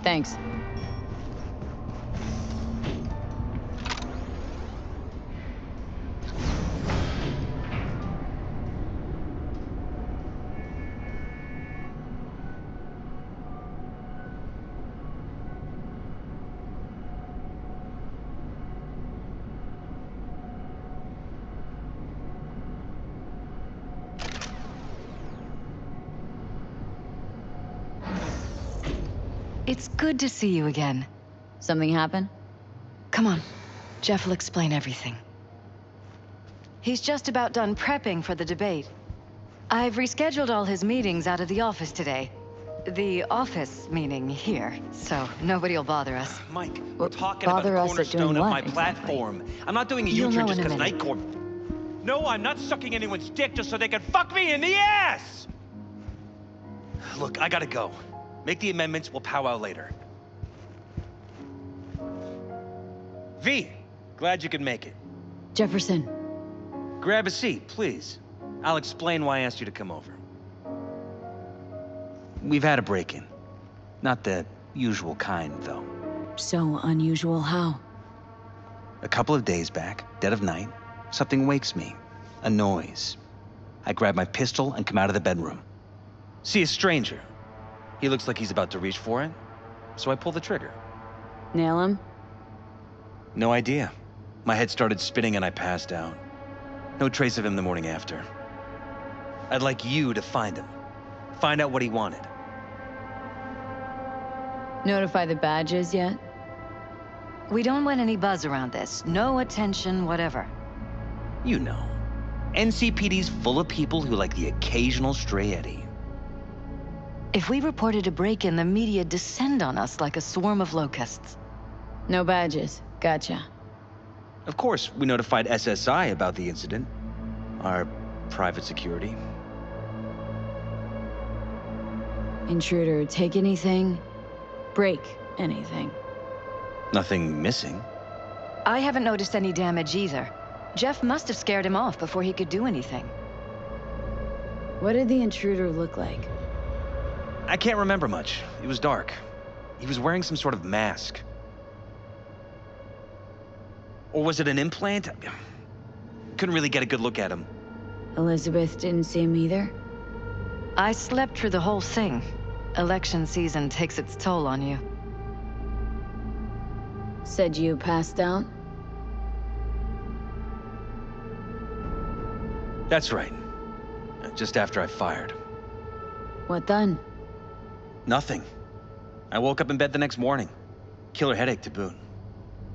Thanks. It's good to see you again. Something happen? Come on. Jeff will explain everything. He's just about done prepping for the debate. I've rescheduled all his meetings out of the office today. The office meaning here, so nobody will bother us. Mike, we're talking about the bother us at cornerstone doing of what, my exactly? platform. I'm not doing a You'll U-turn know just in a because minute. Nightcore... No, I'm not sucking anyone's dick just so they can fuck me in the ass! Look, I gotta go. Make the amendments, we'll powwow later. V, glad you could make it. Jefferson. Grab a seat, please. I'll explain why I asked you to come over. We've had a break-in. Not the usual kind, though. So unusual how? A couple of days back, dead of night, something wakes me. A noise. I grab my pistol and come out of the bedroom. See a stranger. He looks like he's about to reach for it, so I pull the trigger. Nail him? No idea. My head started spinning and I passed out. No trace of him the morning after. I'd like you to find him. Find out what he wanted. Notify the badges yet? We don't want any buzz around this. No attention, whatever. You know. NCPD's full of people who like the occasional stray eddy. If we reported a break-in, the media descend on us like a swarm of locusts. No badges. Gotcha. Of course, we notified SSI about the incident. Our private security. Intruder, take anything? Break anything? Nothing missing. I haven't noticed any damage either. Jeff must have scared him off before he could do anything. What did the intruder look like? I can't remember much. It was dark. He was wearing some sort of mask. Or was it an implant? Couldn't really get a good look at him. Elizabeth didn't see him either? I slept through the whole thing. Election season takes its toll on you. Said you passed out? That's right. Just after I fired. What then? Nothing. I woke up in bed the next morning. Killer headache to boot.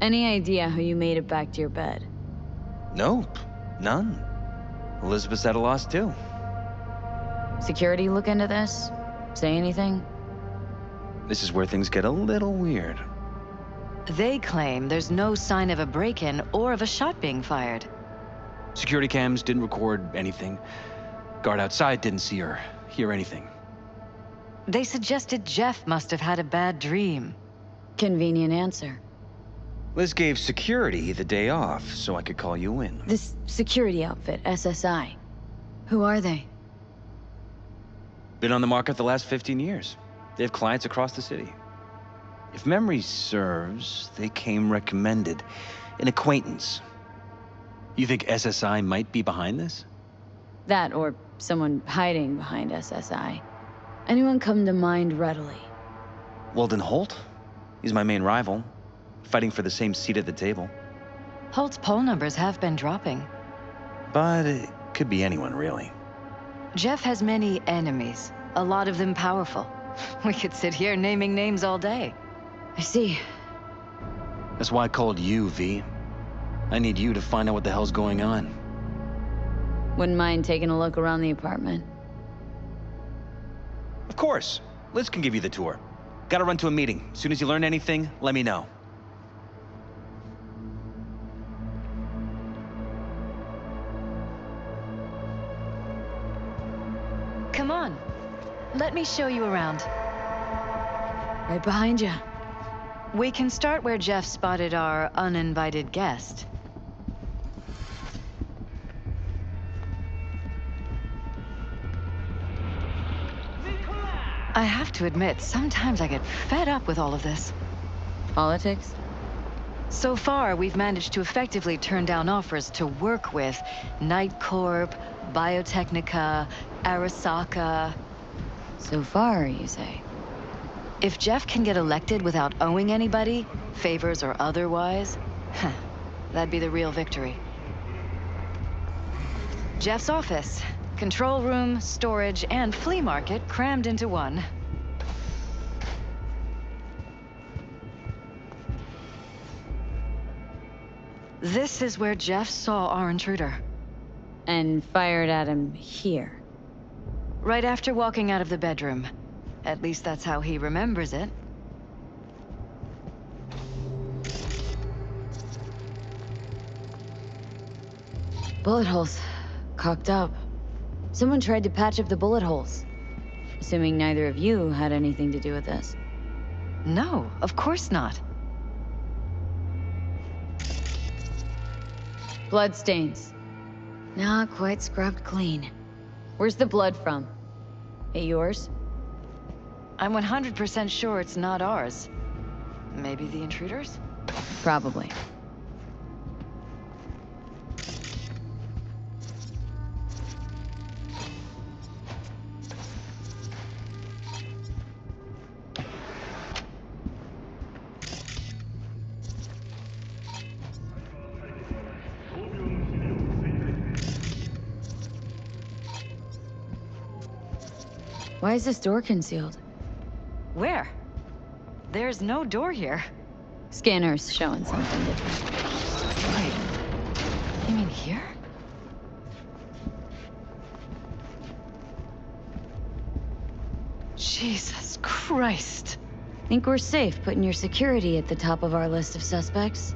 Any idea how you made it back to your bed? Nope. None. Elizabeth's at a loss too. Security look into this? Say anything? This is where things get a little weird. They claim there's no sign of a break-in or of a shot being fired. Security cams didn't record anything. Guard outside didn't see or hear anything. They suggested Jeff must have had a bad dream. Convenient answer. Liz gave security the day off so I could call you in. This security outfit, SSI. Who are they? Been on the market the last 15 years. They have clients across the city. If memory serves, they came recommended. An acquaintance. You think SSI might be behind this? That or someone hiding behind SSI. Anyone come to mind readily? Weldon Holt? He's my main rival. Fighting for the same seat at the table. Holt's poll numbers have been dropping. But it could be anyone, really. Jeff has many enemies, a lot of them powerful. We could sit here naming names all day. I see. That's why I called you, V. I need you to find out what the hell's going on. Wouldn't mind taking a look around the apartment. Of course. Liz can give you the tour. Gotta run to a meeting. As soon as you learn anything, let me know. Come on. Let me show you around. Right behind you. We can start where Jeff spotted our uninvited guest. I have to admit, sometimes I get fed up with all of this. Politics? So far, we've managed to effectively turn down offers to work with Night Corp, Biotechnica, Arasaka. So far, you say? If Jeff can get elected without owing anybody, favors or otherwise, that'd be the real victory. Jeff's office. Control room, storage, and flea market crammed into one. This is where Jeff saw our intruder. And fired at him here. Right after walking out of the bedroom. At least that's how he remembers it. Bullet holes. Cocked up. Someone tried to patch up the bullet holes. Assuming neither of you had anything to do with this. No, of course not. Blood stains. Not quite scrubbed clean. Where's the blood from? It yours? I'm 100% sure it's not ours. Maybe the intruder's? Probably. Why is this door concealed? Where? There's no door here. Scanner's showing something different. Wait, you mean here? Jesus Christ. Think we're safe putting your security at the top of our list of suspects?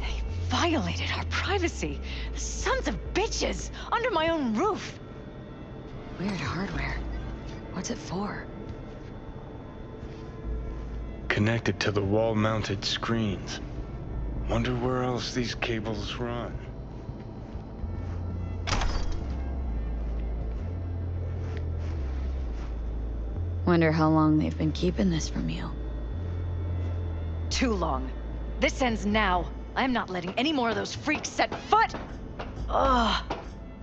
They violated our privacy. Sons of bitches! Under my own roof! Weird hardware. What's it for? Connected to the wall-mounted screens. Wonder where else these cables run. Wonder how long they've been keeping this from you. Too long. This ends now. I'm not letting any more of those freaks set foot! Ugh,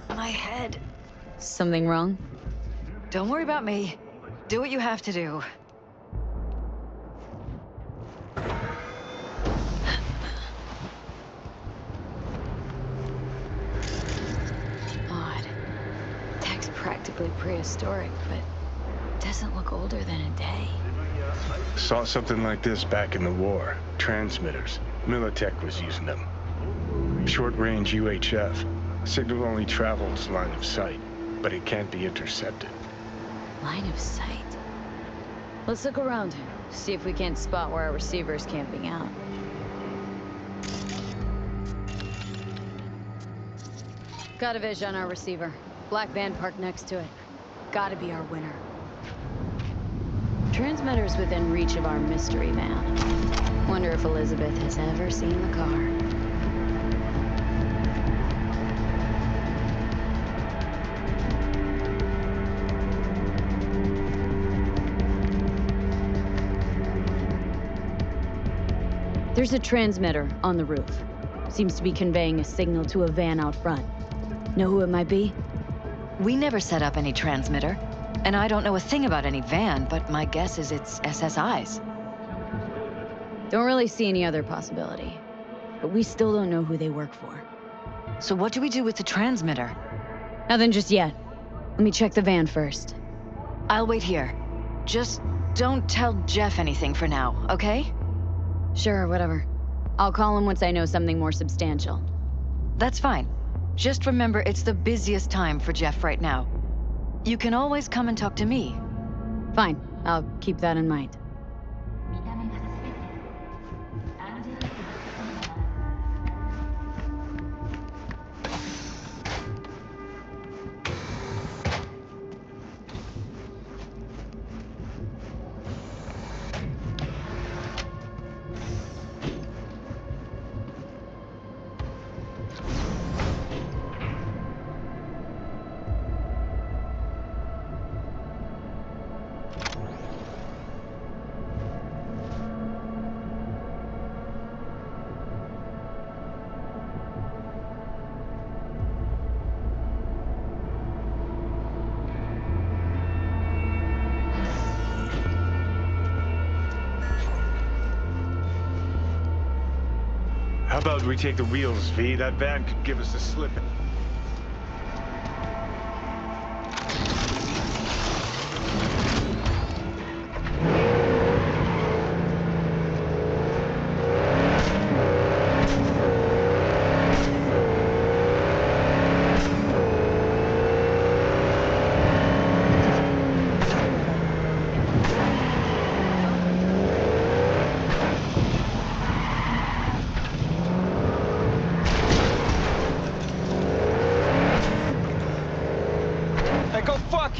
my head. Something wrong? Don't worry about me. Do what you have to do. Odd. Tech's practically prehistoric, but doesn't look older than a day. Saw something like this back in the war. Transmitters. Militech was using them. Short-range UHF. Signal only travels line of sight, but it can't be intercepted. Line of sight. Let's look around, see if we can't spot where our receiver's camping out. Got a vision on our receiver. Black van parked next to it. Gotta be our winner. Transmitter's within reach of our mystery van. Wonder if Elizabeth has ever seen the car. There's a transmitter on the roof. Seems to be conveying a signal to a van out front. Know who it might be? We never set up any transmitter. And I don't know a thing about any van, but my guess is it's SSI's. Don't really see any other possibility. But we still don't know who they work for. So what do we do with the transmitter? Nothing just yet. Let me check the van first. I'll wait here. Just don't tell Jeff anything for now, okay? Sure, whatever. I'll call him once I know something more substantial. That's fine. Just remember it's the busiest time for Jeff right now. You can always come and talk to me. Fine, I'll keep that in mind. about we take the wheels, V? That van could give us a slip.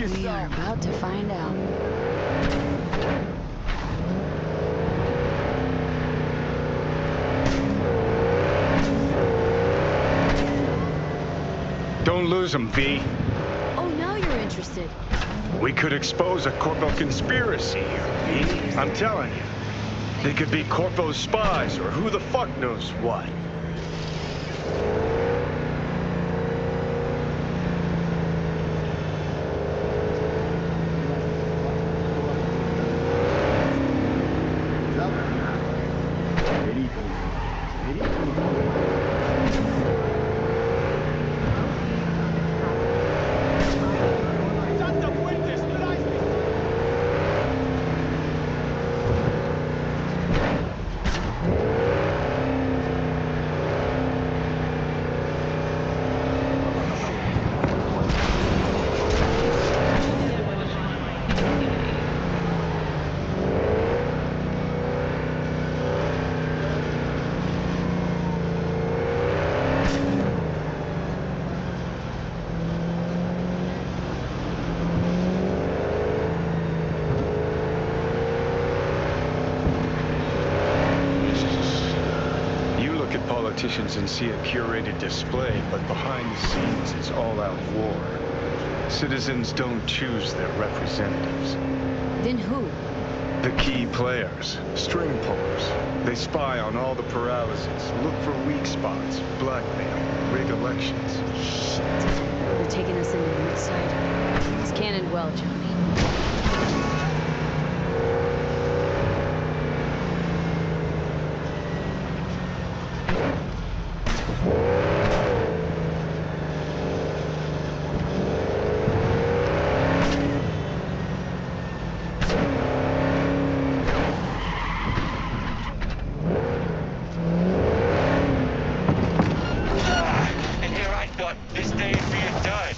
We are about to find out. Don't lose them, V. Oh, now you're interested. We could expose a Corpo conspiracy here, V. I'm telling you. They could be Corpo's spies, or who the fuck knows what. Politicians and see a curated display, but behind the scenes it's all-out war. Citizens don't choose their representatives. Then who? The key players, string pullers. They spy on all the paralyses, look for weak spots, blackmail, rig elections. Shit. They're taking us into the side. It's cannon well, Johnny. This day is being done.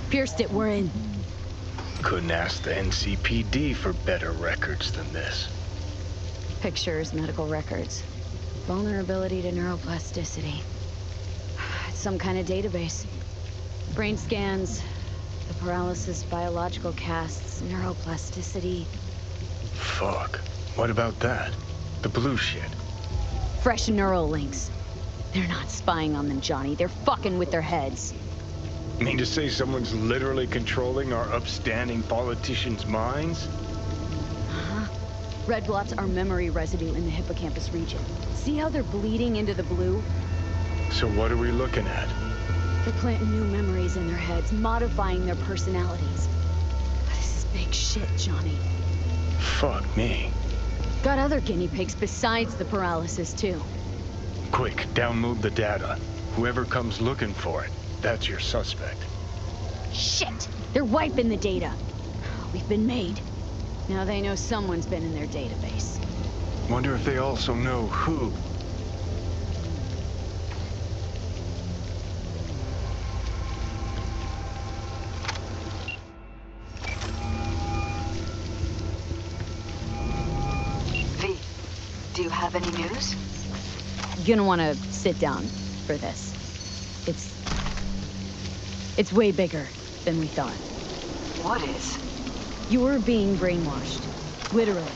Pierced it, we're in. Couldn't ask the NCPD for better records than this. Pictures, medical records. Vulnerability to neuroplasticity. It's some kind of database. Brain scans, the paralysis, biological casts, neuroplasticity. Fuck. What about that? The blue shit. Fresh neural links. They're not spying on them, Johnny. They're fucking with their heads. Mean to say someone's literally controlling our upstanding politicians' minds? Red blots are memory residue in the hippocampus region. See how they're bleeding into the blue? So what are we looking at? They're planting new memories in their heads, modifying their personalities. This is big shit, Johnny. Fuck me. Got other guinea pigs besides the paralysis, too. Quick, download the data. Whoever comes looking for it, that's your suspect. Shit! They're wiping the data. We've been made. Now they know someone's been in their database. Wonder if they also know who. V, do you have any news? You're gonna want to sit down for this. It's way bigger than we thought. What is? You were being brainwashed. Literally.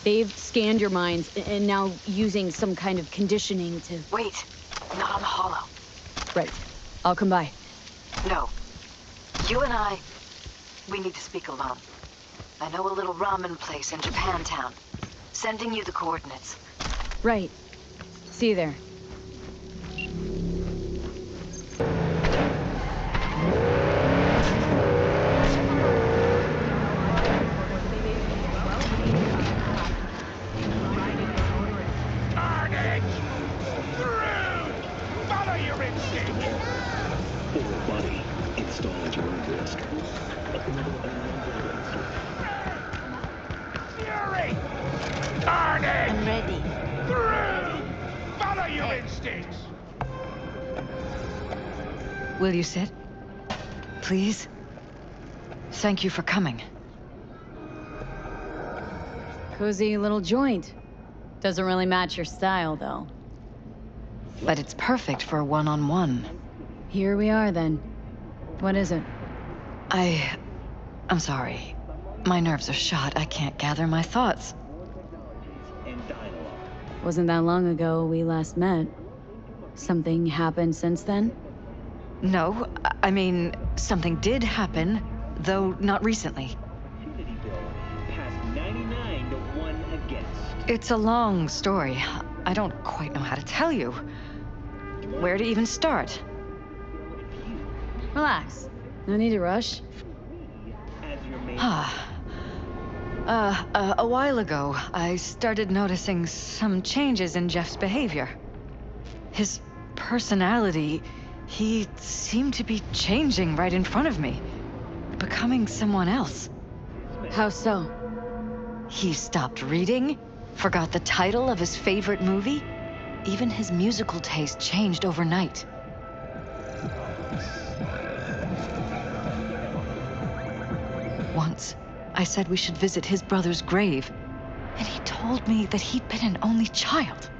They've scanned your minds and now using some kind of conditioning to... Wait, not on the holo. Right. I'll come by. No. You and I, we need to speak alone. I know a little ramen place in Japantown. Sending you the coordinates. Right. See you there. I'm ready. Follow your instincts! Will you sit? Please? Thank you for coming. Cozy little joint. Doesn't really match your style, though. But it's perfect for a one-on-one. Here we are, then. What is it? I'm sorry. My nerves are shot. I can't gather my thoughts. Wasn't that long ago we last met. Something happened since then? No, I mean, something did happen, though not recently. It's a long story. I don't quite know how to tell you. Where to even start? Relax. No need to rush. A while ago, I started noticing some changes in Jeff's behavior. His personality, he seemed to be changing right in front of me, becoming someone else. How so? He stopped reading, forgot the title of his favorite movie. Even his musical taste changed overnight. Once, I said we should visit his brother's grave, and he told me that he'd been an only child.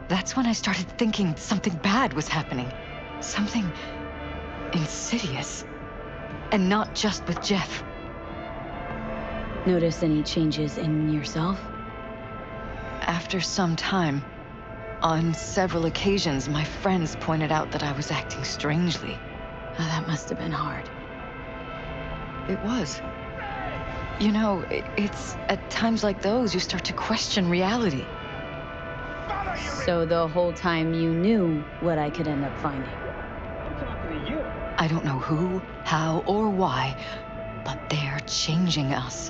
That's when I started thinking something bad was happening. Something insidious. And not just with Jeff. Notice any changes in yourself? After some time, on several occasions, my friends pointed out that I was acting strangely. Oh, that must have been hard. It was. You know, it's at times like those you start to question reality. So the whole time you knew what I could end up finding? I don't know who, how, or why, but they're changing us.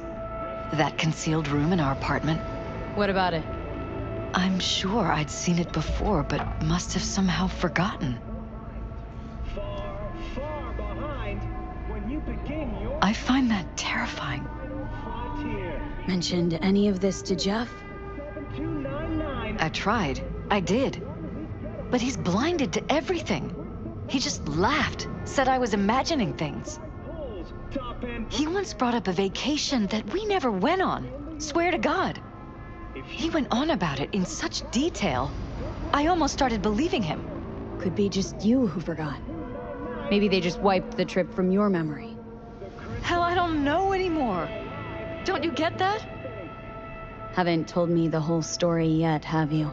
That concealed room in our apartment, What about it? I'm sure I'd seen it before, but must have somehow forgotten. Far behind when you begin your I find that terrifying. frontier. Mentioned any of this to Jeff? 7299. I tried. I did. But he's blinded to everything. He just laughed, said I was imagining things. Holes, top end. He once brought up a vacation that we never went on. Swear to God. He went on about it in such detail. I almost started believing him. Could be just you who forgot. Maybe they just wiped the trip from your memory. Hell, I don't know anymore. Don't you get that? Haven't told me the whole story yet, have you?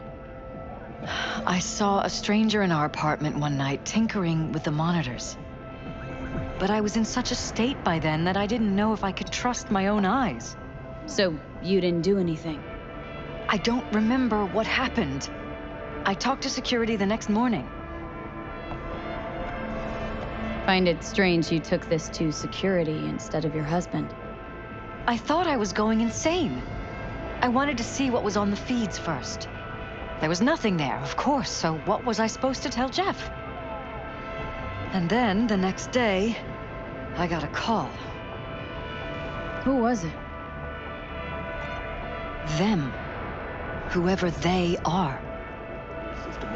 I saw a stranger in our apartment one night tinkering with the monitors. But I was in such a state by then that I didn't know if I could trust my own eyes. So you didn't do anything? I don't remember what happened. I talked to security the next morning. Find it strange you took this to security instead of your husband. I thought I was going insane. I wanted to see what was on the feeds first. There was nothing there, of course, so what was I supposed to tell Jeff? And then, the next day, I got a call. Who was it? Them. Whoever they are.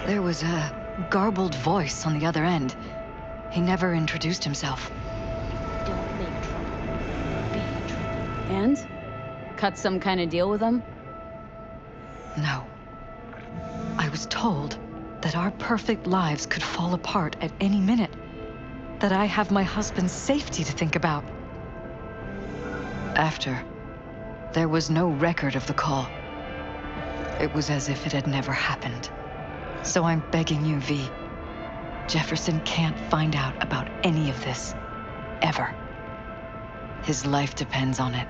There was a garbled voice on the other end. He never introduced himself. Don't make trouble. Be trouble. And? Cut some kind of deal with him? No. I was told that our perfect lives could fall apart at any minute. That I have my husband's safety to think about. After, there was no record of the call. It was as if it had never happened. So I'm begging you, V. Jefferson can't find out about any of this. Ever. His life depends on it.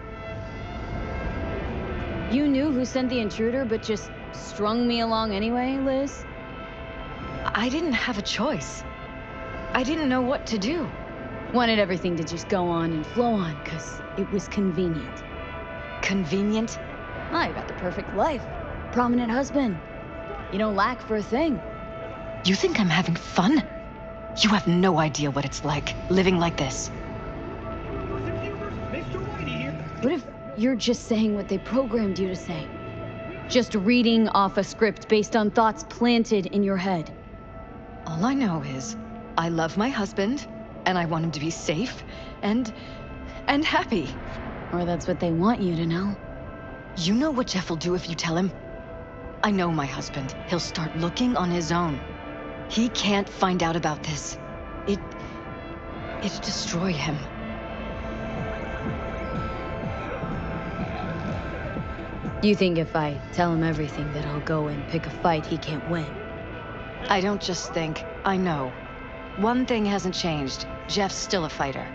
You knew who sent the intruder, but just strung me along anyway, Liz? I didn't have a choice. I didn't know what to do. Wanted everything to just go on and flow on, because it was convenient. Convenient? I got the perfect life. Prominent husband. You don't lack for a thing. You think I'm having fun? You have no idea what it's like, living like this. What if you're just saying what they programmed you to say? Just reading off a script based on thoughts planted in your head? All I know is, I love my husband, and I want him to be safe, and happy. Or that's what they want you to know. You know what Jeff will do if you tell him? I know my husband. He'll start looking on his own. He can't find out about this. It'd destroy him. You think if I tell him everything that he'll go and pick a fight he can't win? I don't just think, I know. One thing hasn't changed. Jeff's still a fighter.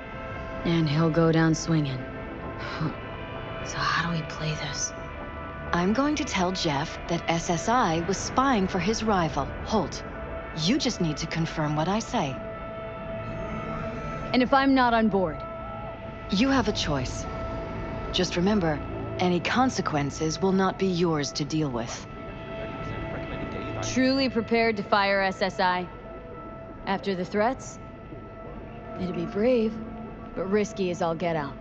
And he'll go down swinging. Huh. So how do we play this? I'm going to tell Jeff that SSI was spying for his rival, Holt. You just need to confirm what I say. And if I'm not on board? You have a choice. Just remember, any consequences will not be yours to deal with. Truly prepared to fire SSI? After the threats? It'd be brave, but risky as all get out.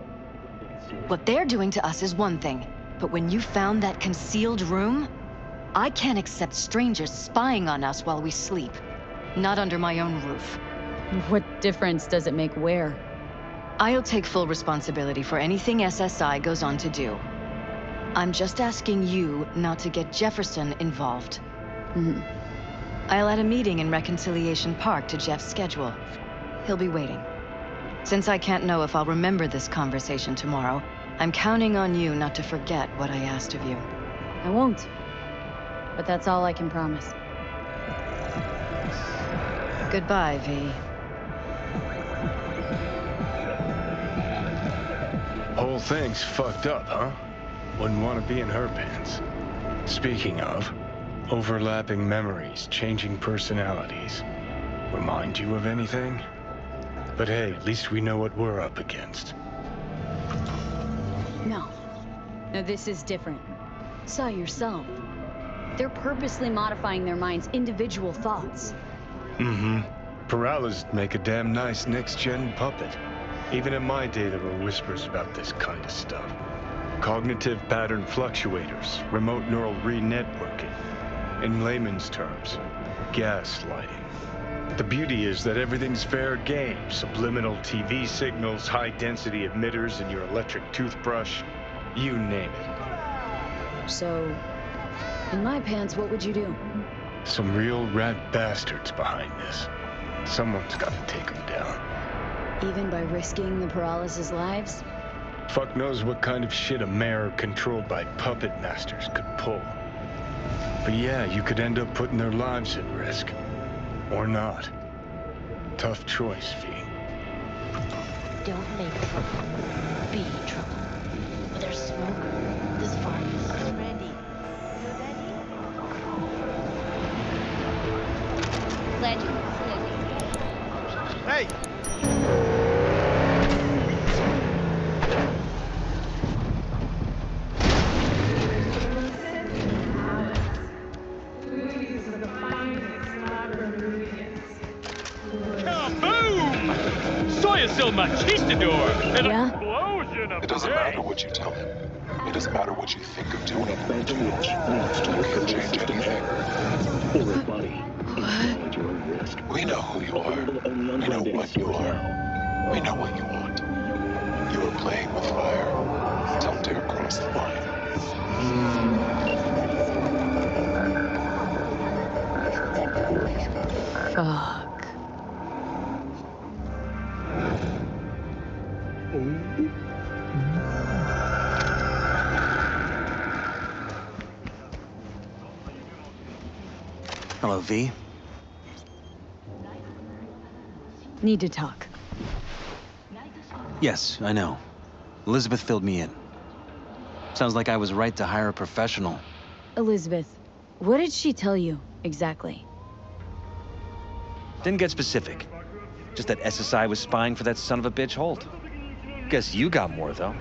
What they're doing to us is one thing, but when you found that concealed room, I can't accept strangers spying on us while we sleep. Not under my own roof. What difference does it make where? I'll take full responsibility for anything SSI goes on to do. I'm just asking you not to get Jefferson involved. I'll add a meeting in Reconciliation Park to Jeff's schedule. He'll be waiting. Since I can't know if I'll remember this conversation tomorrow, I'm counting on you not to forget what I asked of you. I won't. But that's all I can promise. Goodbye, V. Whole thing's fucked up, huh? Wouldn't want to be in her pants. Speaking of, overlapping memories, changing personalities. Remind you of anything? But hey, at least we know what we're up against. No. No, this is different. Saw yourself. They're purposely modifying their minds' individual thoughts. Peralez make a damn nice next-gen puppet. Even in my day, there were whispers about this kind of stuff. Cognitive pattern fluctuators, remote neural re-networking. In layman's terms, gaslighting. The beauty is that everything's fair game. Subliminal TV signals, high-density emitters in your electric toothbrush. You name it. So, in my pants, what would you do? Some real rat bastards behind this. Someone's got to take them down. Even by risking the Peralez's lives? Fuck knows what kind of shit a mayor controlled by puppet masters could pull. But yeah, you could end up putting their lives at risk. Or not. Tough choice, V. Don't make trouble. Be trouble. There's smoke. This fire is ready. You ready? Legend. Hey! Kaboom! Soy still Machistador! An Yeah? explosion of It doesn't matter what you tell him. It doesn't matter what you think of doing or change. You can't change anything. We know who you are. We know what you are. We know what you want. You are playing with fire. Don't dare cross the line. Fuck. Hello, V. Need to talk. Yes, I know. Elizabeth filled me in. Sounds like I was right to hire a professional. Elizabeth, what did she tell you, exactly? Didn't get specific. Just that SSI was spying for that son of a bitch Holt. Guess you got more, though.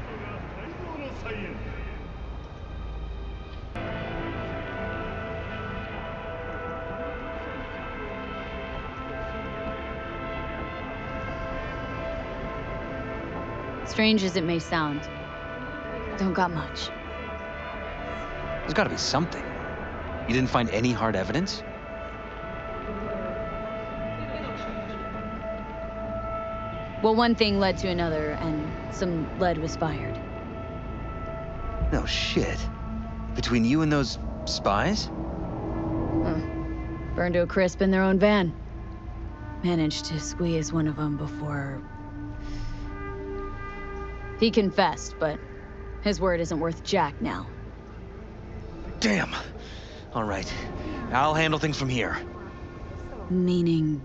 Strange as it may sound, don't got much. There's gotta be something. You didn't find any hard evidence? Well, one thing led to another, and some lead was fired. No shit. Between you and those spies? Burned to a crisp in their own van. Managed to squeeze one of them before... He confessed, but his word isn't worth jack now. Damn. All right. I'll handle things from here. Meaning...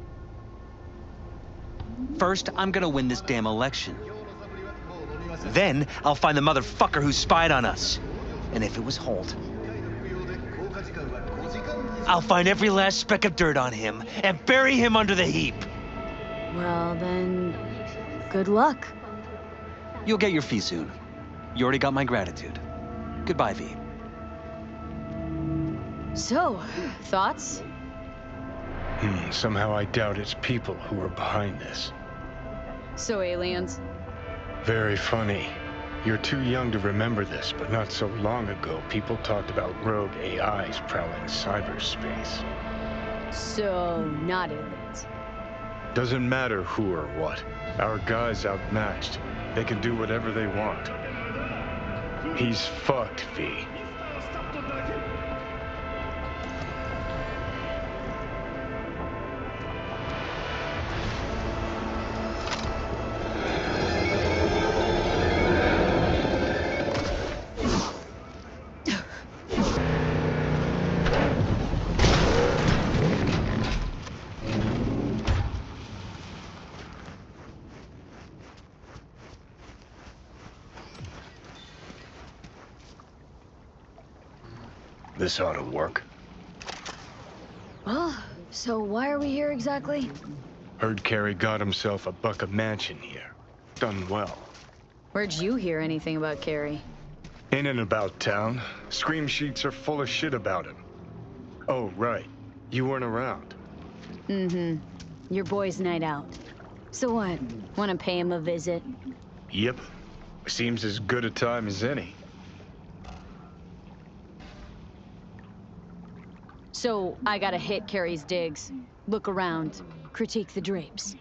First, I'm gonna win this damn election. Then, I'll find the motherfucker who spied on us. And if it was Holt, I'll find every last speck of dirt on him and bury him under the heap. Well, then... good luck. You'll get your fee soon. You already got my gratitude. Goodbye, V. So, thoughts? Somehow I doubt it's people who are behind this. So aliens? Very funny. You're too young to remember this, but not so long ago, people talked about rogue AIs prowling cyberspace. So, not aliens. Doesn't matter who or what. Our guy's outmatched. They can do whatever they want. He's fucked, V. This ought to work. Well, so why are we here exactly? Heard Carey got himself a buck a mansion here. Done well. Where'd you hear anything about Carey? In and about town. Scream sheets are full of shit about him. Oh, right. You weren't around. Your boy's night out. So what? Wanna pay him a visit? Yep. Seems as good a time as any. So, I gotta hit Carey's digs, look around, critique the drapes.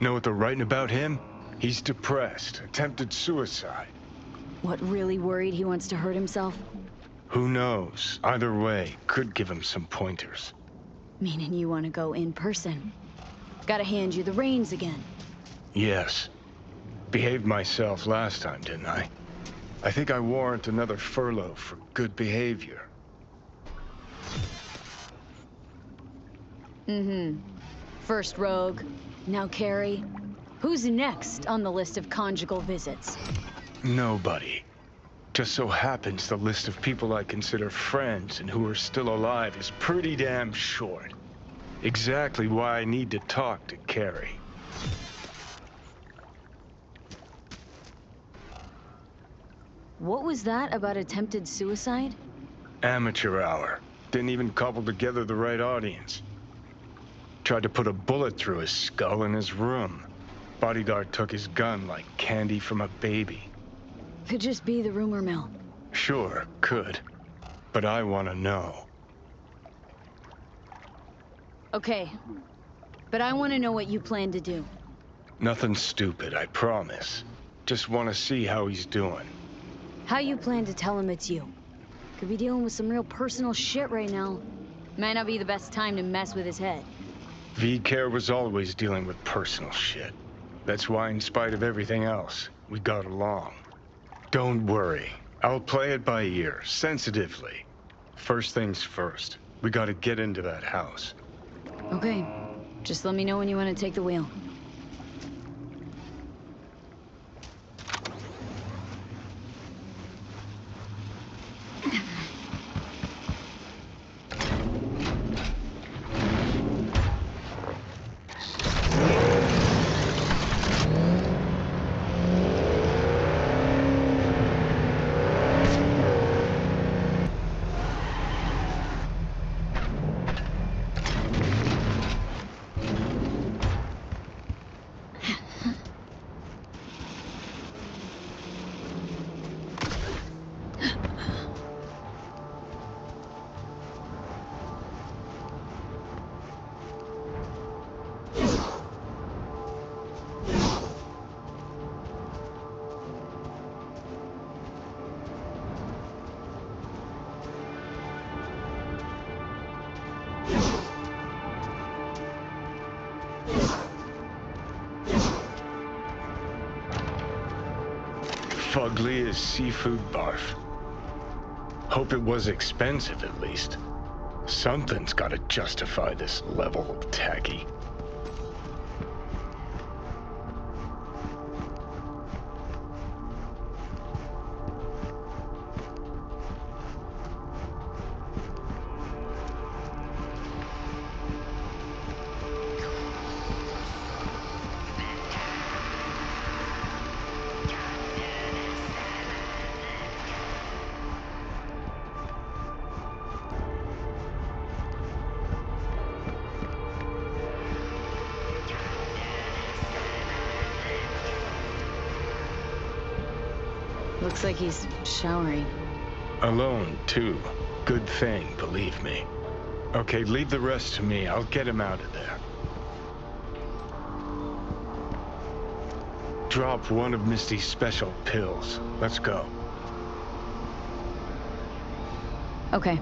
Know what they're writing about him? He's depressed, attempted suicide. What, really worried he wants to hurt himself? Who knows? Either way, could give him some pointers. Meaning you wanna go in person. Gotta hand you the reins again. Yes. Behaved myself last time, didn't I? I think I warrant another furlough for good behavior. Mm-hmm. First Rogue, now Carrie. Who's next on the list of conjugal visits? Nobody. Just so happens the list of people I consider friends and who are still alive is pretty damn short. Exactly why I need to talk to Carrie. What was that about attempted suicide? Amateur hour. Didn't even cobble together the right audience. Tried to put a bullet through his skull in his room. Bodyguard took his gun like candy from a baby. Could just be the rumor mill. Sure, could. But I want to know. Okay. But I want to know what you plan to do. Nothing stupid, I promise. Just want to see how he's doing. How you plan to tell him it's you? Could be dealing with some real personal shit right now. Might not be the best time to mess with his head. V-Care was always dealing with personal shit. That's why, in spite of everything else, we got along. Don't worry. I'll play it by ear, sensitively. First things first. We gotta get into that house. Okay. Just let me know when you want to take the wheel. Fugly as seafood barf. Hope it was expensive, at least. Something's gotta justify this level of tacky. Looks like he's showering. Alone, too. Good thing, believe me. Okay, leave the rest to me. I'll get him out of there. Drop one of Misty's special pills. Let's go. Okay.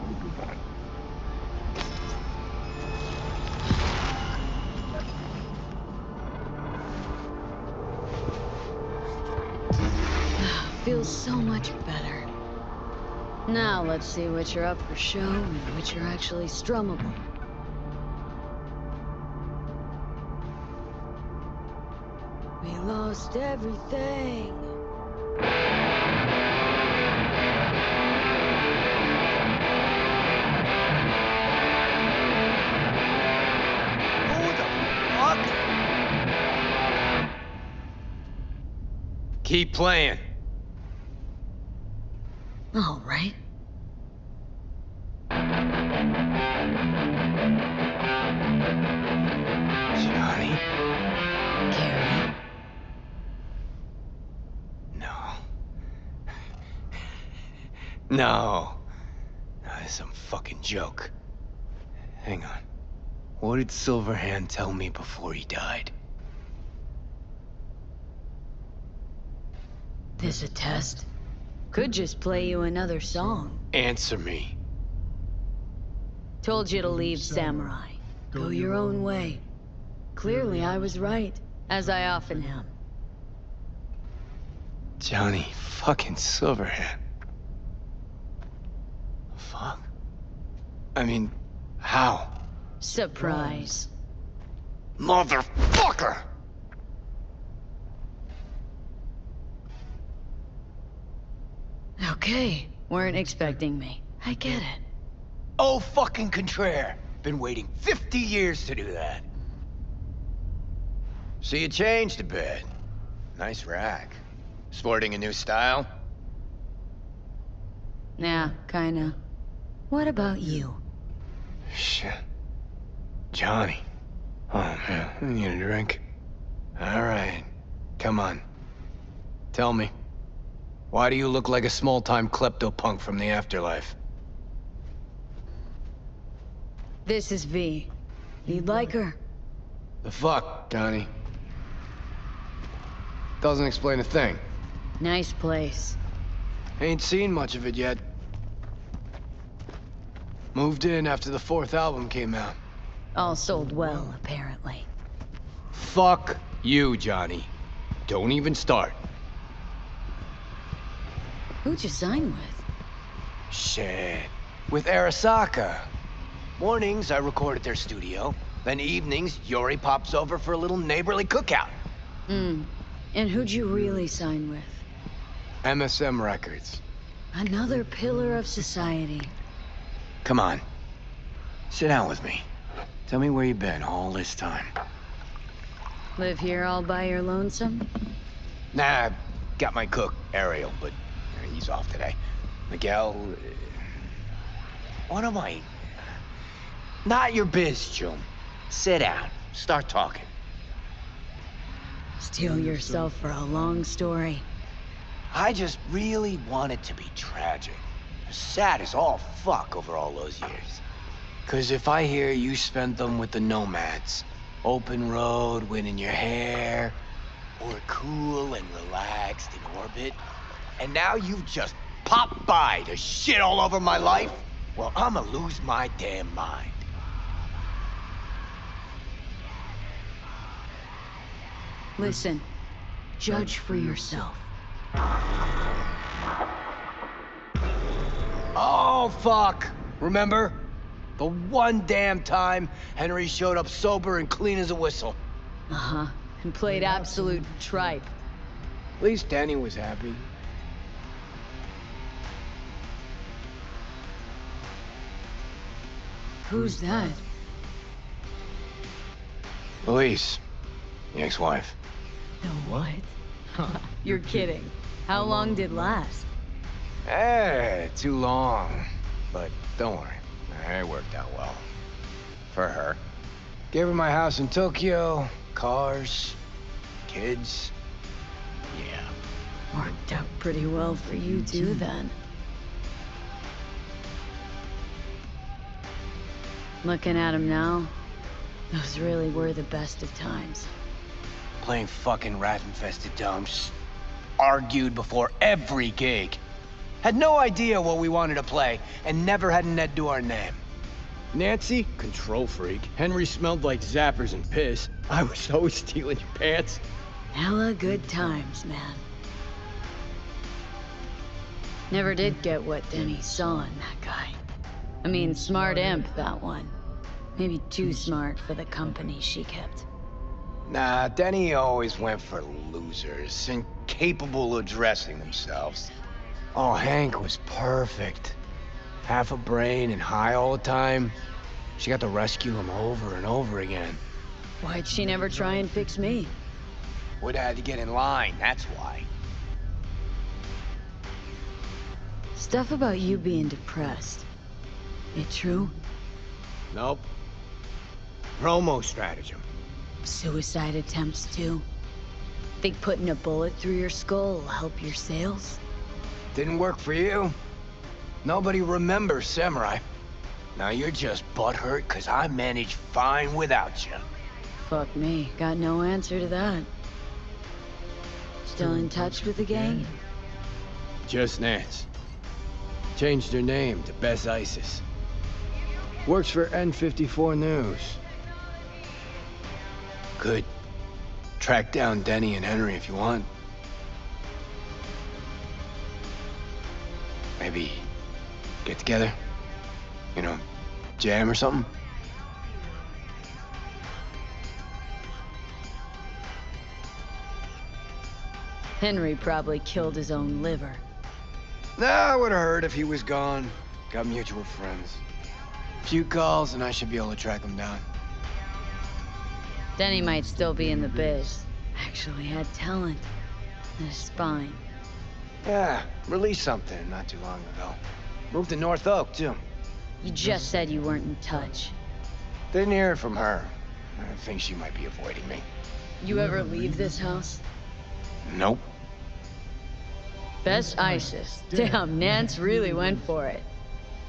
Feels so much better. Now let's see which are up for show and which are actually strummable. We lost everything. Who the fuck? Keep playing. All right. Johnny? Carrie. No. No. That is some fucking joke. Hang on. What did Silverhand tell me before he died? This a test? Could just play you another song. Answer me. Told you to leave Samurai. Go your own way. Clearly I was right, as I often am. Johnny fucking Silverhand. Fuck. I mean, how? Surprise. Motherfucker! Okay, weren't expecting me. I get it. Oh, fucking contraire. Been waiting 50 years to do that. So you changed a bit. Nice rack. Sporting a new style? Yeah, kinda. What about you? Shit. Johnny. Oh, man, I need a drink. All right. Come on. Tell me. Why do you look like a small-time klepto-punk from the afterlife? This is V. You'd like her? The fuck, Johnny? Doesn't explain a thing. Nice place. Ain't seen much of it yet. Moved in after the 4th album came out. All sold well, apparently. Fuck you, Johnny. Don't even start. Who'd you sign with? Shit. With Arasaka. Mornings, I record at their studio. Then evenings, Yori pops over for a little neighborly cookout. And who'd you really sign with? MSM Records. Another pillar of society. Come on. Sit down with me. Tell me where you've been all this time. Live here all by your lonesome? Nah, got my cook, Ariel, but he's off today. Miguel... what am I... Not your biz, June. Sit down. Start talking. Steel yourself for a long story. I just really want it to be tragic. Sad as all fuck over all those years. 'Cause if I hear you spent them with the Nomads, open road, wind in your hair, or cool and relaxed in orbit, and now you've just popped by to shit all over my life, well, I'ma lose my damn mind. Listen, judge for yourself. Oh, fuck! Remember? The one damn time Henry showed up sober and clean as a whistle. Uh-huh, and played absolute tripe. At least Danny was happy. Who's that? Elise, the ex-wife. The what? You're kidding. How long did last? Too long. But don't worry, it worked out well. For her. Gave her my house in Tokyo, cars, kids. Yeah. Worked out pretty well for you too, then. Looking at him now, those really were the best of times. Playing fucking rat-infested dumps. Argued before every gig. Had no idea what we wanted to play, and never had an Ned do our name. Nancy, control freak. Henry smelled like zappers and piss. I was always stealing your pants. Hella good times, man. Never did get what Denny saw in that guy. I mean, smart imp, that one. Maybe too smart for the company she kept. Nah, Denny always went for losers, incapable of dressing themselves. Oh, Hank was perfect. Half a brain and high all the time. She got to rescue him over and over again. Why'd she never try and fix me? Would have had to get in line, that's why. Stuff about you being depressed. It true? Nope. Promo stratagem. Suicide attempts too? Think putting a bullet through your skull will help your sales? Didn't work for you. Nobody remembers Samurai. Now you're just butthurt because I managed fine without you. Fuck me, got no answer to that. Still in touch with the gang? Just Nance. Changed her name to Bess Isis. Works for N54 News. Could track down Denny and Henry if you want. Maybe get together? You know, jam or something? Henry probably killed his own liver. Nah, would have hurt if he was gone. Got mutual friends. Few calls and I should be able to track him down. Denny might still be in the biz. Actually had talent. And a spine. Yeah, released something not too long ago. Moved to North Oak, too. You just said you weren't in touch. Didn't hear from her. I think she might be avoiding me. You ever leave this house? Nope. Best ISIS. Damn, Nance really went for it.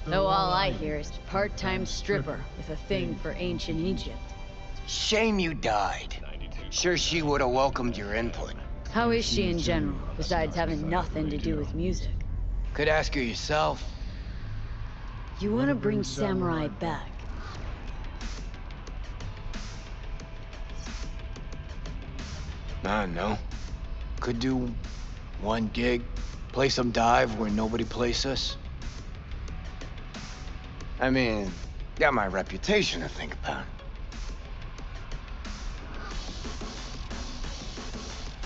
Though all I hear is part-time stripper with a thing for ancient Egypt. Shame you died. Sure she would have welcomed your input. How is she in general, besides having nothing to do with music? Could ask her yourself. You want to bring Samurai back? I don't know. Could do one gig, play some dive where nobody plays us. I mean, got my reputation to think about.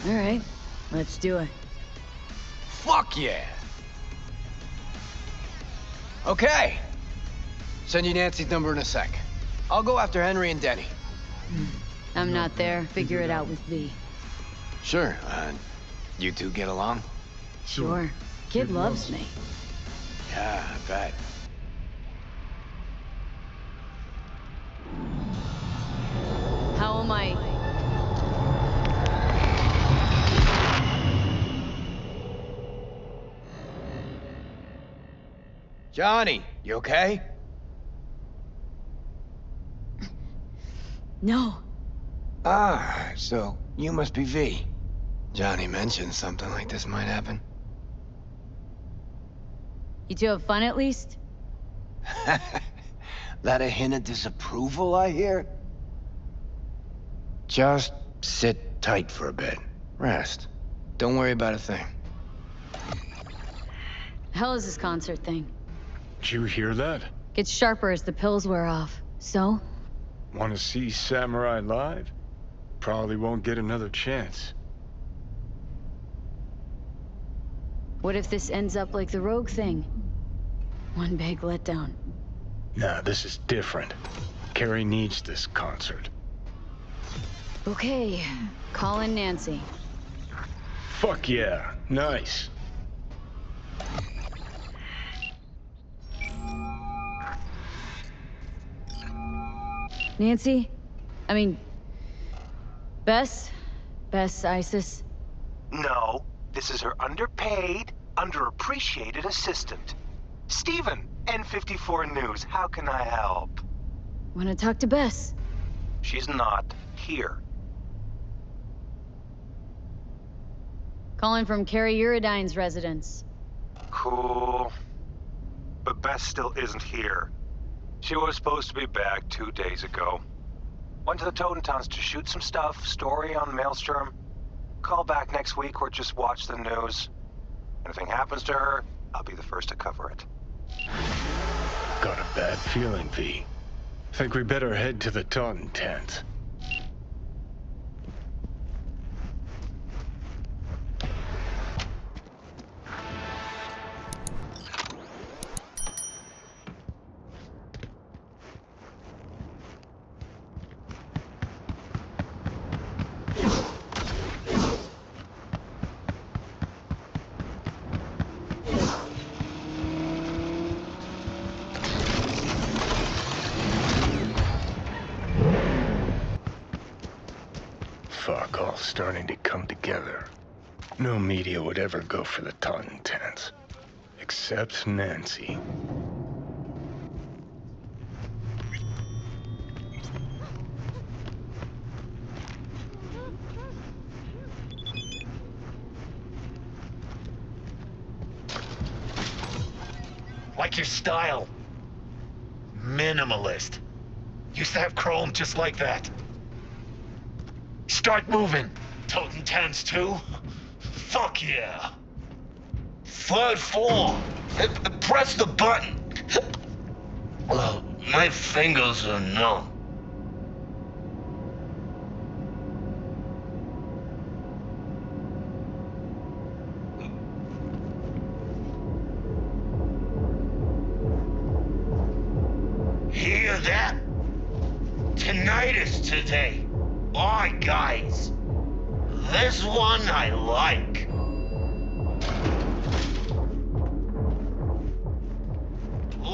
All right, let's do it. Fuck yeah! Okay. Send you Nancy's number in a sec. I'll go after Henry and Denny. I'm not there. Figure it out with V. Sure, you two get along? Sure. Kid loves me. Yeah, I bet. How am I? Johnny, you okay? No. Ah, so you must be V. Johnny mentioned something like this might happen. You two have fun at least? That a hint of disapproval, I hear? Just sit tight for a bit. Rest. Don't worry about a thing. Hell is this concert thing? Did you hear that? Gets sharper as the pills wear off. So? Want to see Samurai live? Probably won't get another chance. What if this ends up like the Rogue thing? One big letdown. Nah, this is different. Carrie needs this concert. Okay, call in Nancy. Fuck yeah, nice. Nancy? Bess? Bess Isis? No, this is her underpaid, underappreciated assistant. Steven, N54 News, how can I help? Wanna talk to Bess? She's not here. Calling from Carrie Uridine's residence. Cool. But Bess still isn't here. She was supposed to be back 2 days ago. Went to the Totentowns to shoot some stuff, story on Maelstrom. Call back next week or just watch the news. Anything happens to her, I'll be the first to cover it. Got a bad feeling, V. Think we better head to the Taunton tent. Fuck, all starting to come together. No media would ever go for the Taunton tent. Except Nancy. Like your style. Minimalist. Used to have chrome just like that. Start moving. Totem tents too? Fuck yeah. Third floor. Press the button. Well, my fingers are numb. that? Tinnitus today. Aw, guys. This one I like.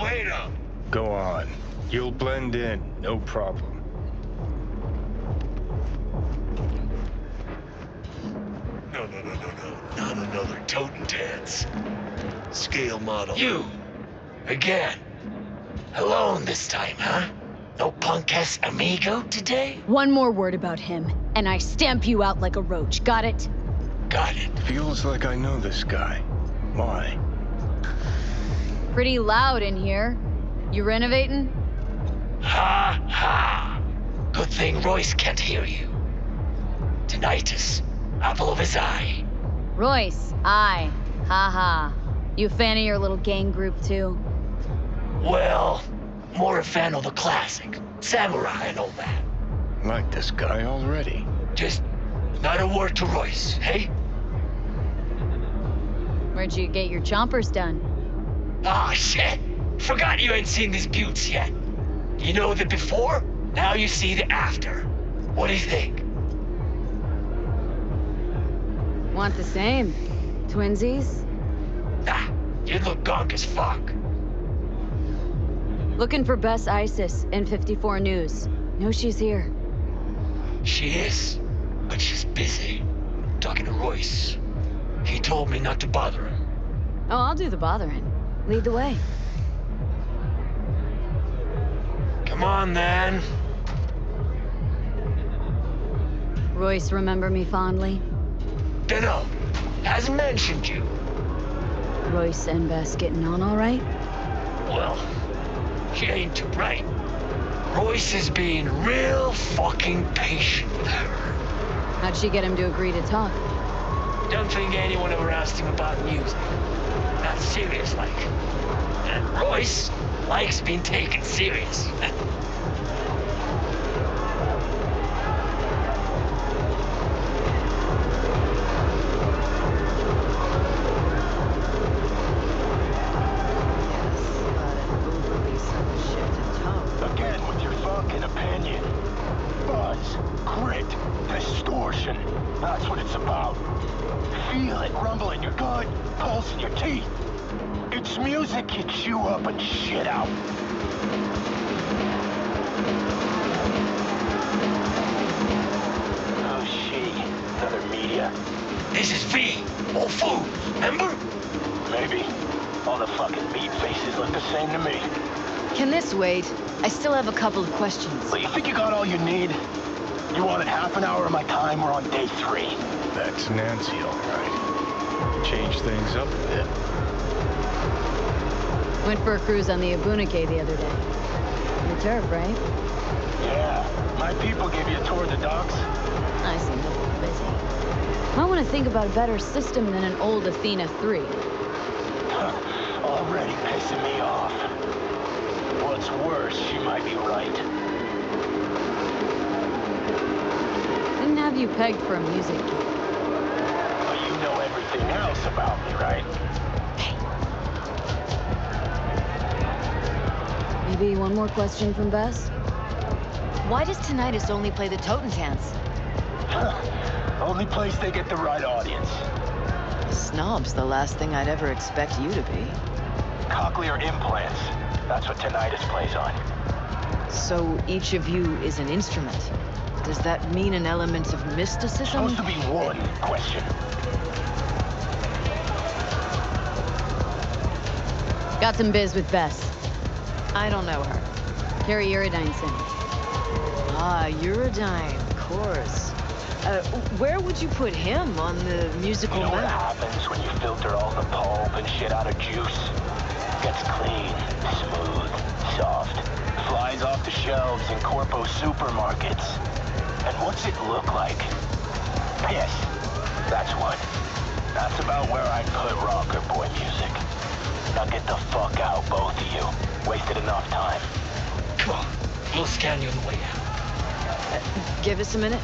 Wait up. Go on. You'll blend in, no problem. No. Not another totem dance. Scale model. You! Again. Alone this time, huh? No punk-ass amigo today? One more word about him, and I stamp you out like a roach. Got it? Got it. Feels like I know this guy. Why? Pretty loud in here. You renovating? Ha ha! Good thing Royce can't hear you. Tinnitus. Apple of his eye. Royce, ha ha. You a fan of your little gang group too? Well, more a fan of the classic. Samurai and all that. Like this guy already. Just not a word to Royce, hey? Where'd you get your chompers done? Ah, shit! Forgot you ain't seen these buttes yet. You know the before, now you see the after. What do you think? Want the same? Twinsies? Ah, you look gonk as fuck. Looking for Bess Isis in 54 News. Know she's here. She is, but she's busy. Talking to Royce. He told me not to bother him. Oh, I'll do the bothering. Lead the way. Come on, then. Royce, remember me fondly? Dunno. Hasn't mentioned you. Royce and Bess getting on all right? Well, she ain't too bright. Royce is being real fucking patient with her. How'd she get him to agree to talk? Don't think anyone ever asked him about music. Not serious like. And Royce likes being taken serious. Again with your fucking opinion. Buzz, grit, distortion. That's what it's about. Feel it rumble in your gut, pulse in your teeth. It's music you chew up and shit out. Oh, she. Another media. This is V. All food, remember? Maybe. All the fucking meat faces look the same to me. Can this wait? I still have a couple of questions. Well, you think you got all you need? You wanted half an hour of my time, we're on day 3. That's Nancy, all right. Change things up a bit. Went for a cruise on the Abunike the other day. Your turf, right? Yeah. My people gave you a tour of the docks? I seem a little busy. Might want to think about a better system than an old Athena 3. Already pissing me off. What's worse, she might be right. Didn't have you pegged for a music gig. But you know everything else about me, right? Maybe one more question from Bess? Why does Tinnitus only play the Totentans? Only place they get the right audience. Snob's the last thing I'd ever expect you to be. Cochlear implants. That's what Tinnitus plays on. So each of you is an instrument. Does that mean an element of mysticism? Supposed to be one question. Got some biz with Bess. I don't know her. Carrie Uridine's in. Ah, Uridine, of course. Where would you put him on the musical You know what map? happens when you filter all the pulp and shit out of juice? Gets clean, smooth, soft, flies off the shelves in corpo supermarkets. And what's it look like? Piss. That's what. That's about where I'd put rocker boy music. Now get the fuck out, both of you. Wasted enough time. Come on, we'll scan you on the way out. Give us a minute.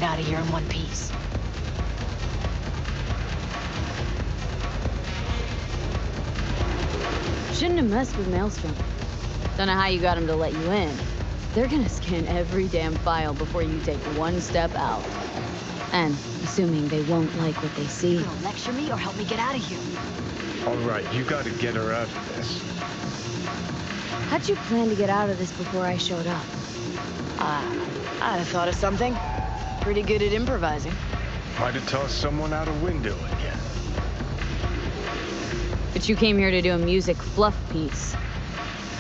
it out of here in one piece. Shouldn't have messed with Maelstrom. Don't know how you got him to let you in. They're gonna scan every damn file before you take one step out. And assuming they won't like what they see. You gonna lecture me or help me get out of here? All right, you gotta get her out of this. How'd you plan to get out of this before I showed up? I thought of something. Pretty good at improvising. Might have tossed someone out a window again. But you came here to do a music fluff piece.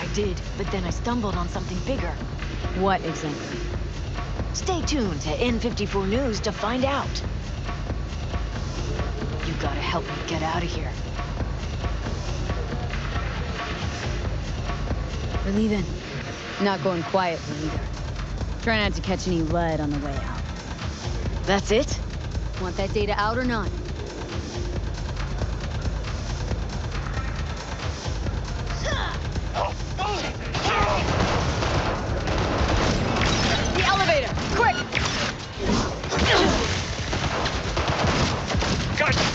I did, but then I stumbled on something bigger. What exactly? Stay tuned to N54 News to find out. You gotta help me get out of here. We're leaving. Not going quietly either. Try not to catch any lead on the way out. That's it? Want that data out or not? The elevator! Quick! Got it.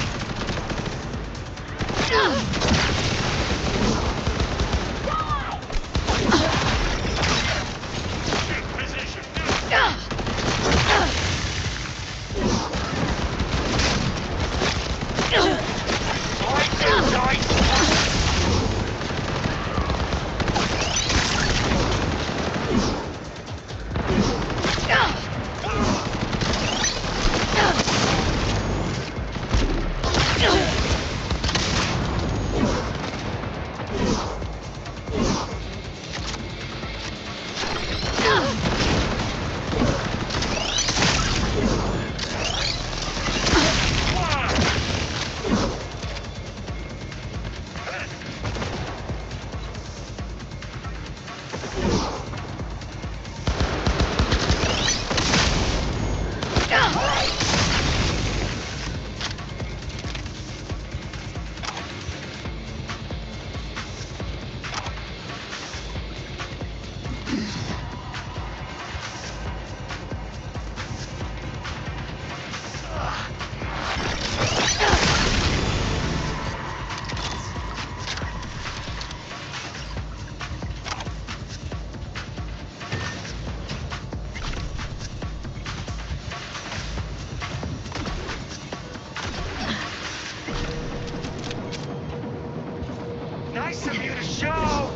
Nice of you to show!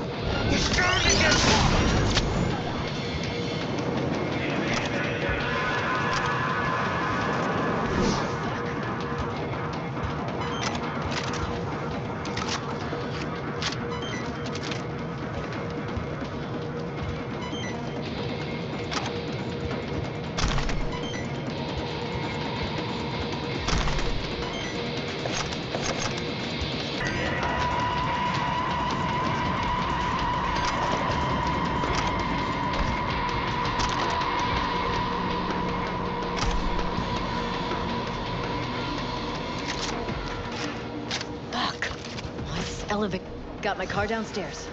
You're starting to get... Elevator. Got my car downstairs.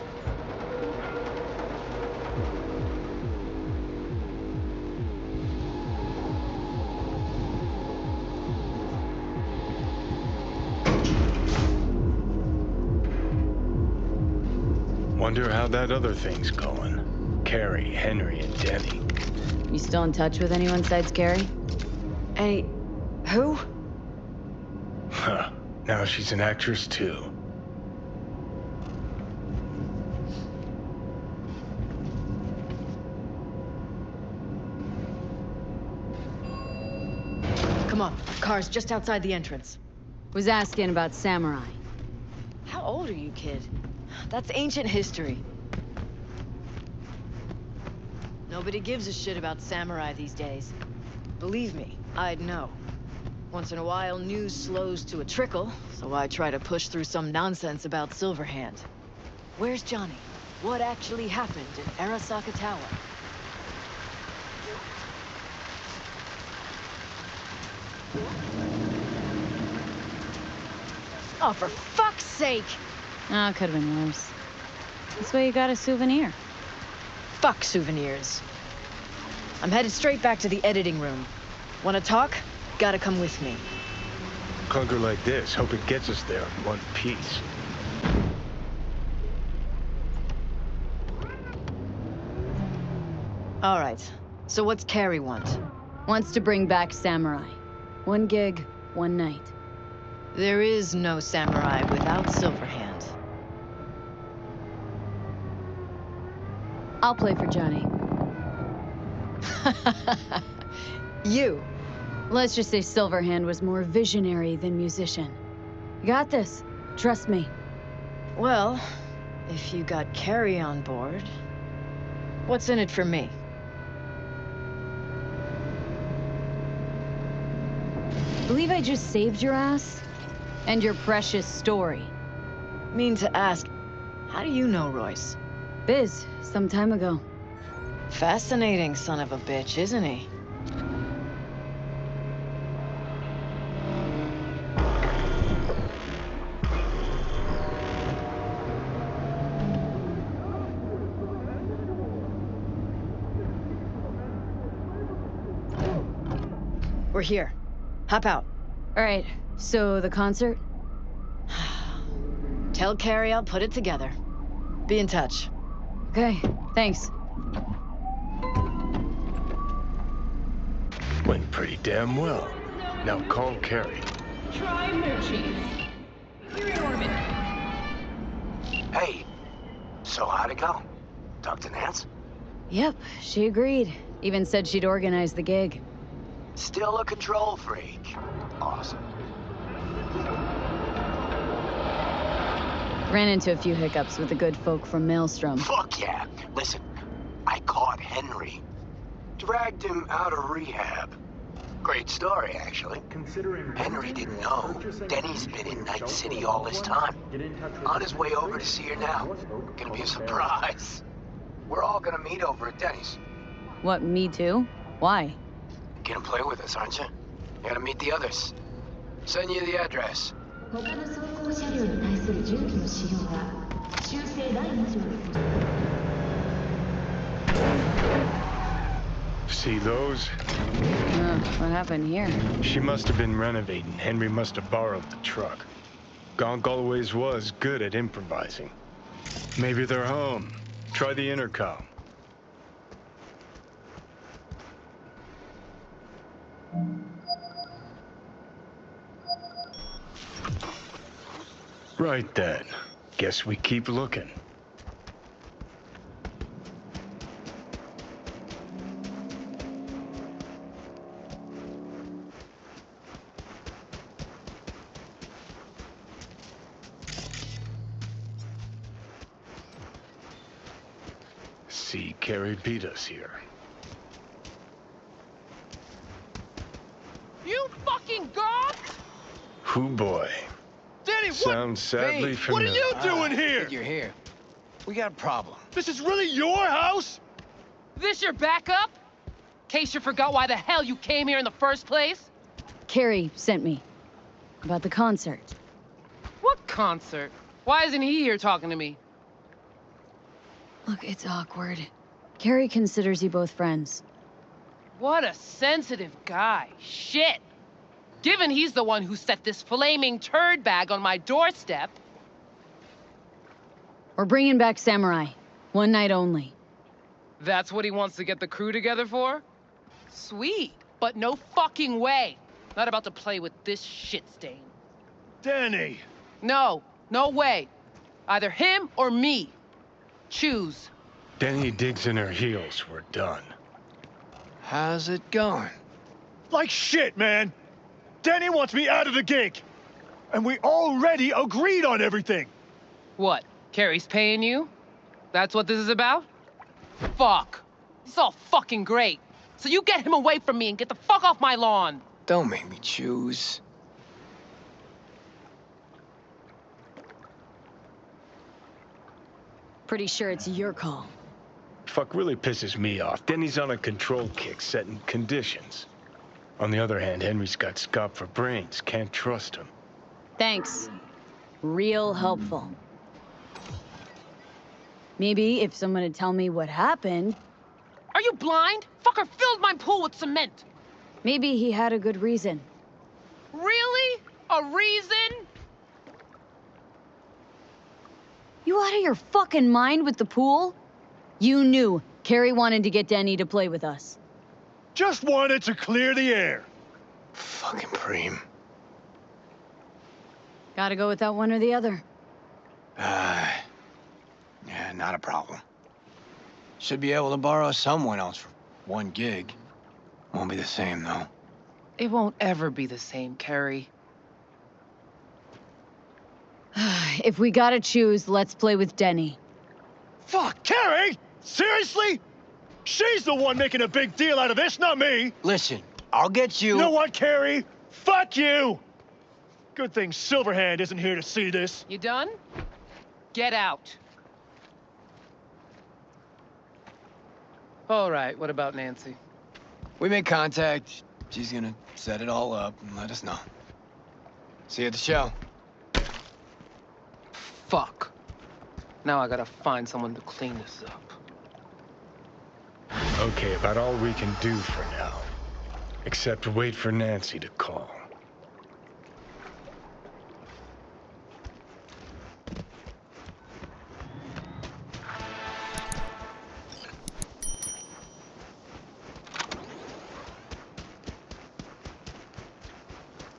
Wonder how that other thing's going. Carrie, Henry, and Denny. You still in touch with anyone besides Carrie? Any... who? Huh. Now she's an actress too. Come on, car's just outside the entrance. Was asking about Samurai. How old are you, kid? That's ancient history. Nobody gives a shit about Samurai these days. Believe me, I'd know. Once in a while, news slows to a trickle, so I try to push through some nonsense about Silverhand. Where's Johnny? What actually happened in Arasaka Tower? Oh, for fuck's sake! Oh, could have been worse. This way you got a souvenir. Fuck souvenirs. I'm headed straight back to the editing room. Wanna talk? Gotta come with me. Clunker like this, hope it gets us there in one piece. All right. So what's Carrie want? Wants to bring back Samurai. One gig, one night. There is no samurai without Silverhand. I'll play for Johnny. You. Let's just say Silverhand was more visionary than musician. You got this. Trust me. Well, if you got Carrie on board, what's in it for me? Believe I just saved your ass? And your precious story. Mean to ask, how do you know Royce? Biz, some time ago. Fascinating son of a bitch, isn't he? We're here. Hop out. All right, so the concert? Tell Carrie I'll put it together. Be in touch. Okay, thanks. Went pretty damn well. Now call Carrie. Try Moochie. You're in orbit. Hey, so how'd it go? Talk to Nance? Yep, she agreed. Even said she'd organize the gig. Still a control freak. Awesome. Ran into a few hiccups with the good folk from Maelstrom. Fuck yeah. Listen, I caught Henry. Dragged him out of rehab. Great story, actually. Henry didn't know. Denny's been in Night City all this time. On his way over to see her now. Gonna be a surprise. We're all gonna meet over at Denny's. What, me too? Why? Gonna play with us, aren't you? You gotta meet the others. Send you the address. 他の走行車両に対する重機の使用は修正第2条で See those? What happened here? She must have been renovating. Henry must have borrowed the truck. Gonk always was good at improvising. Maybe they're home. Try the intercom. Right then. Guess we keep looking. See, Carrie beat us here. You fucking gawk! Hoo boy. Danny, what? Sounds sadly Hey, familiar. what are you doing here? You're here. We got a problem. This is really your house? This your backup? In case you forgot why the hell you came here in the first place? Carrie sent me. About the concert. What concert? Why isn't he here talking to me? Look, it's awkward. Carrie considers you both friends. What a sensitive guy. Shit. Given he's the one who set this flaming turd bag on my doorstep. We're bringing back Samurai. One night only. That's what he wants to get the crew together for? Sweet, but no fucking way. Not about to play with this shit stain. Danny! No, no way. Either him or me. Choose. Denny digs in her heels. We're done. How's it going? Like shit, man! Danny wants me out of the gig! And we already agreed on everything! What? Carrie's paying you? That's what this is about? Fuck. It's all fucking great. So you get him away from me and get the fuck off my lawn. Don't make me choose. Pretty sure it's your call. Fuck really pisses me off. Denny's on a control kick, setting conditions. On the other hand, Henry's got scop for brains. Can't trust him. Thanks. Real helpful. Maybe if someone would tell me what happened. Are you blind? Fucker filled my pool with cement. Maybe he had a good reason. Really? A reason? You out of your fucking mind with the pool? You knew Carrie wanted to get Denny to play with us. Just wanted to clear the air. Fucking preem. Gotta go with that one or the other. Yeah, not a problem. Should be able to borrow someone else for one gig. Won't be the same, though. It won't ever be the same, Carrie. If we gotta choose, let's play with Denny. Fuck, Carrie? Seriously? She's the one making a big deal out of this, not me. Listen, I'll get you... You know what, Carrie? Fuck you! Good thing Silverhand isn't here to see this. You done? Get out. All right, what about Nancy? We made contact. She's gonna set it all up and let us know. See you at the show. Fuck. Now I gotta find someone to clean this up. Okay, about all we can do for now. Except wait for Nancy to call.